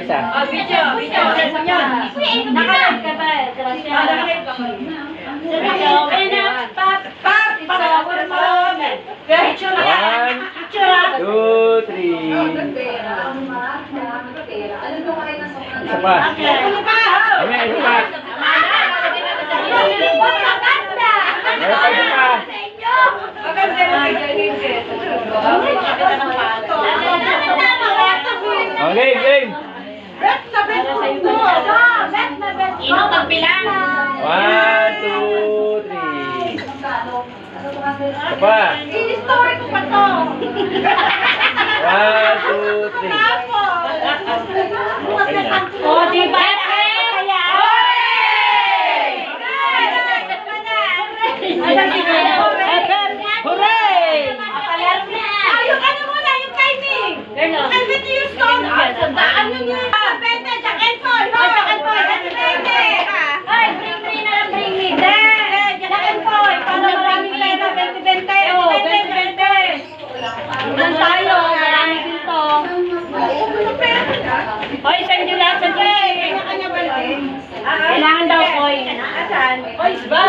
isa. Oh, video. Naka-live ka ba? Naka-live ka ba? One, two, three. Isa pa. Mamaya, isa pa. Meron pa isa pa. Okay, game. Ino pagbilang. One, two, three. Isa pa. I-story ko pa to. One, two, three. Okay na. O, di ba? Hooray! Yung ano muna, yung timing. Ay, with your stone. Sandaan nyo nyo. Bente, Jack and Paul. Jack and Paul. Ay, bring na lang, bring me. Jack and Paul. Para maraming pera. 20. Ilan tayo? Marami din to. Hoy, send nyo lahat sa Jay. Kanya-kanya ba yun? Kailangan daw, Hoy. Asan? Hoy, ba?